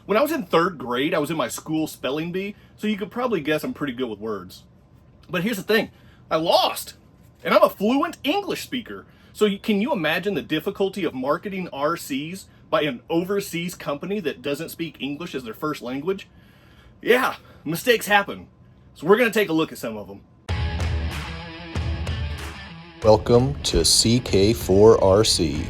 When I was in 3rd grade, I was in my school spelling bee, so you could probably guess I'm pretty good with words. But here's the thing, I lost, and I'm a fluent English speaker. So can you imagine the difficulty of marketing RCs by an overseas company that doesn't speak English as their first language? Yeah, mistakes happen. So we're going to take a look at some of them. Welcome to CK4RC.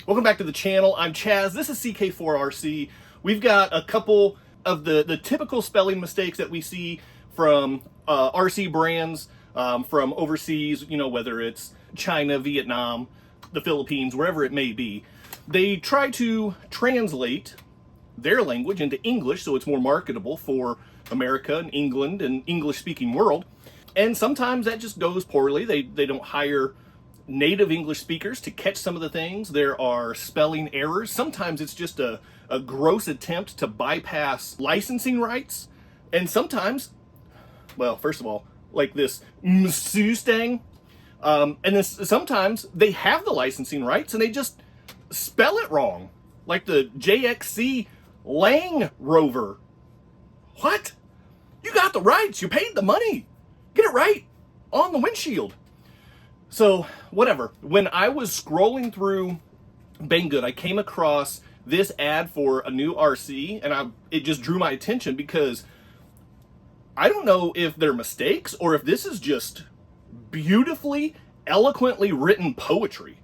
Welcome back to the channel. I'm Chaz. This is CK4RC. We've got a couple of the typical spelling mistakes that we see from RC brands from overseas, you know, whether it's China, Vietnam, the Philippines, wherever it may be. They try to translate their language into English so it's more marketable for America and England and English-speaking world. And sometimes that just goes poorly. They don't hire native English speakers to catch some of the things. There are spelling errors. Sometimes it's just a gross attempt to bypass licensing rights. And sometimes, well, first of all, like this Mustang, and then sometimes they have the licensing rights and they just spell it wrong. Like the JXC Lang Rover. What? You got the rights. You paid the money. Get it right on the windshield. So, whatever. When I was scrolling through Banggood, I came across this ad for a new RC, and it just drew my attention because I don't know if they're mistakes or if this is just beautifully, eloquently written poetry.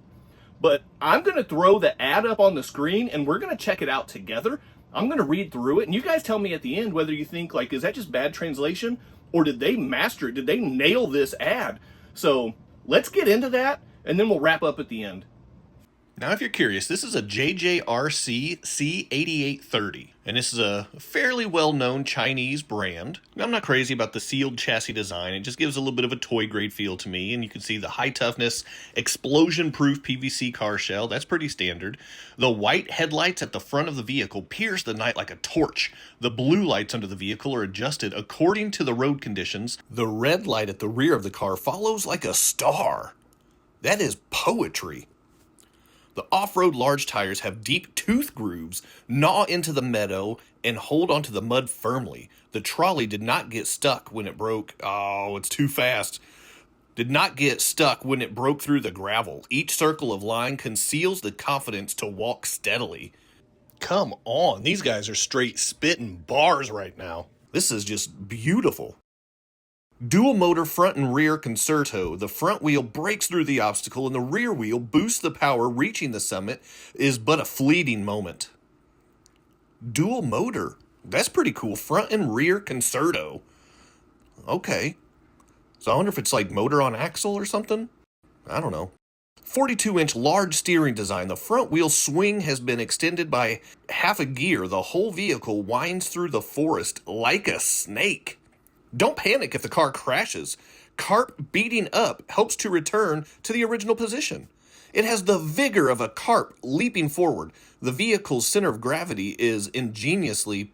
But I'm going to throw the ad up on the screen, and we're going to check it out together. I'm going to read through it, and you guys tell me at the end whether you think, like, is that just bad translation, or did they master it? Did they nail this ad? So let's get into that, and then we'll wrap up at the end. Now, if you're curious, this is a JJRC C8830, and this is a fairly well-known Chinese brand. Now, I'm not crazy about the sealed chassis design. It just gives a little bit of a toy-grade feel to me, and you can see the high-toughness, explosion-proof PVC car shell. That's pretty standard. The white headlights at the front of the vehicle pierce the night like a torch. The blue lights under the vehicle are adjusted according to the road conditions. The red light at the rear of the car follows like a star. That is poetry. The off-road large tires have deep tooth grooves, gnaw into the meadow, and hold onto the mud firmly. The trolley did not get stuck when it broke. Oh, it's too fast. Did not get stuck when it broke through the gravel. Each circle of line conceals the confidence to walk steadily. Come on, these guys are straight spitting bars right now. This is just beautiful. Dual motor front and rear concerto. The front wheel breaks through the obstacle and the rear wheel boosts the power. Reaching the summit is but a fleeting moment. Dual motor. That's pretty cool. Front and rear concerto. Okay. So I wonder if it's like motor on axle or something? I don't know. 42-inch large steering design. The front wheel swing has been extended by half a gear. The whole vehicle winds through the forest like a snake. Don't panic if the car crashes. Carp beating up helps to return to the original position. It has the vigor of a carp leaping forward. The vehicle's center of gravity is ingeniously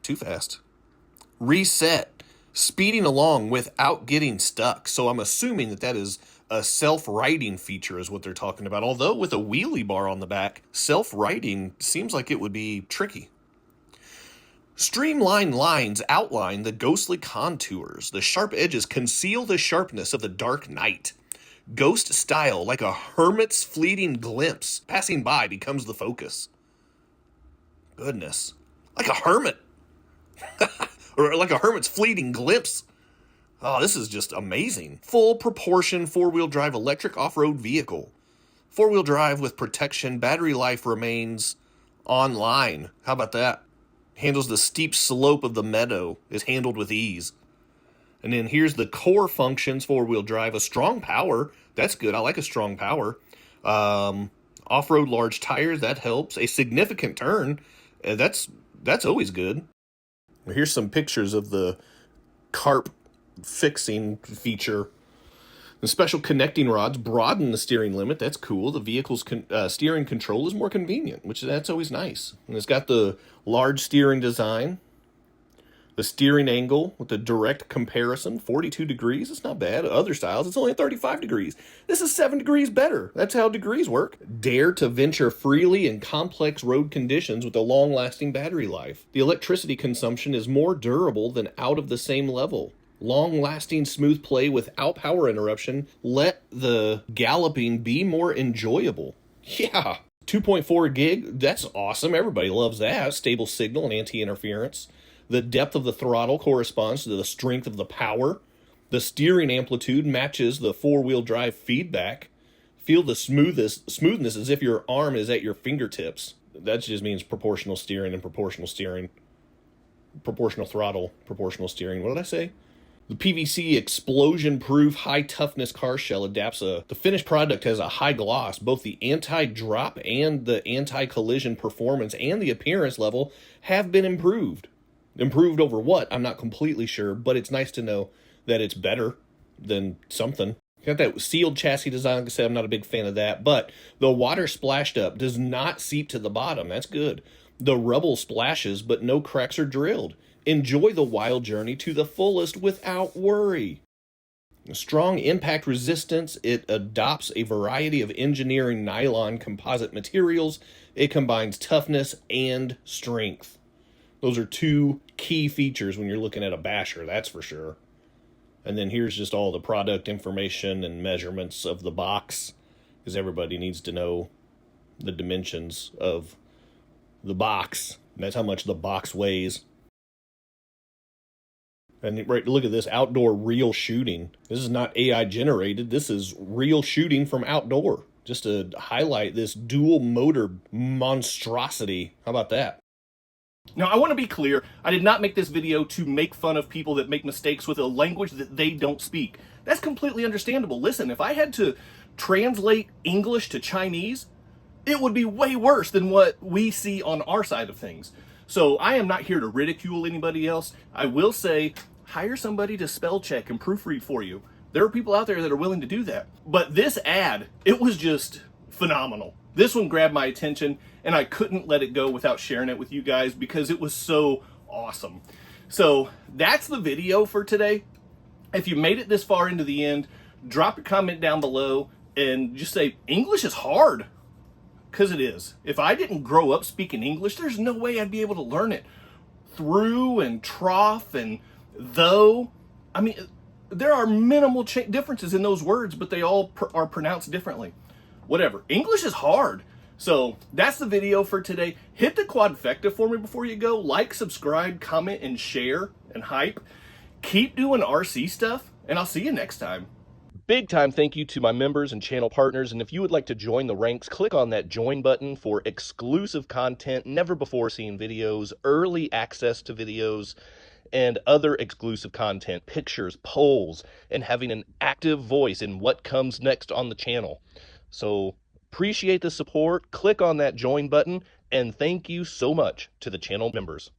too fast. Reset, speeding along without getting stuck. So I'm assuming that is a self-righting feature is what they're talking about. Although with a wheelie bar on the back, self-righting seems like it would be tricky. Streamlined lines outline the ghostly contours. The sharp edges conceal the sharpness of the dark night. Ghost style, like a hermit's fleeting glimpse, passing by becomes the focus. Goodness. Like a hermit. Or like a hermit's fleeting glimpse. Oh, this is just amazing. Full proportion four-wheel drive electric off-road vehicle. Four-wheel drive with protection. Battery life remains online. How about that? Handles the steep slope of the meadow, is handled with ease. And then here's the core functions, four-wheel drive, a strong power. That's good. I like a strong power. Off-road large tires, that helps. A significant turn, that's always good. Here's some pictures of the carp fixing feature. The special connecting rods broaden the steering limit. That's cool. The vehicle's steering control is more convenient, that's always nice. And it's got the large steering design. The steering angle with the direct comparison, 42 degrees. It's not bad. Other styles, it's only 35 degrees. This is 7 degrees better. That's how degrees work. Dare to venture freely in complex road conditions with a long-lasting battery life. The electricity consumption is more durable than out of the same level. Long-lasting smooth play without power interruption. Let the galloping be more enjoyable. Yeah. 2.4 gig, that's awesome. Everybody loves that. Stable signal and anti-interference. The depth of the throttle corresponds to the strength of the power. The steering amplitude matches the four-wheel drive feedback. Feel the smoothness as if your arm is at your fingertips. That just means proportional steering and proportional steering. Proportional throttle, proportional steering. What did I say? The PVC explosion-proof high-toughness car shell adapts the finished product has a high gloss. Both the anti-drop and the anti-collision performance and the appearance level have been improved. Improved over what? I'm not completely sure, but it's nice to know that it's better than something. Got that sealed chassis design. Like I said, I'm not a big fan of that, but the water splashed up does not seep to the bottom. That's good. The rubble splashes, but no cracks are drilled. Enjoy the wild journey to the fullest without worry. Strong impact resistance. It adopts a variety of engineering nylon composite materials. It combines toughness and strength. Those are two key features when you're looking at a basher, that's for sure. And then here's just all the product information and measurements of the box, because everybody needs to know the dimensions of the box. And that's how much the box weighs. And right, look at this, outdoor real shooting. This is not AI generated. This is real shooting from outdoor. Just to highlight this dual motor monstrosity. How about that? Now, I want to be clear, I did not make this video to make fun of people that make mistakes with a language that they don't speak. That's completely understandable. Listen, if I had to translate English to Chinese, it would be way worse than what we see on our side of things. So I am not here to ridicule anybody else. I will say, hire somebody to spell check and proofread for you. There are people out there that are willing to do that. But this ad, it was just phenomenal. This one grabbed my attention, and I couldn't let it go without sharing it with you guys because it was so awesome. So that's the video for today. If you made it this far into the end, drop your comment down below and just say, English is hard. Because it is. If I didn't grow up speaking English, there's no way I'd be able to learn it. Through and trough and though. I mean, there are minimal differences in those words, but they all are pronounced differently. Whatever. English is hard. So that's the video for today. Hit the quadfecta for me before you go. Like, subscribe, comment, and share and hype. Keep doing RC stuff, and I'll see you next time. Big time thank you to my members and channel partners, and if you would like to join the ranks, click on that join button for exclusive content, never before seen videos, early access to videos, and other exclusive content, pictures, polls, and having an active voice in what comes next on the channel. So appreciate the support, click on that join button, and thank you so much to the channel members.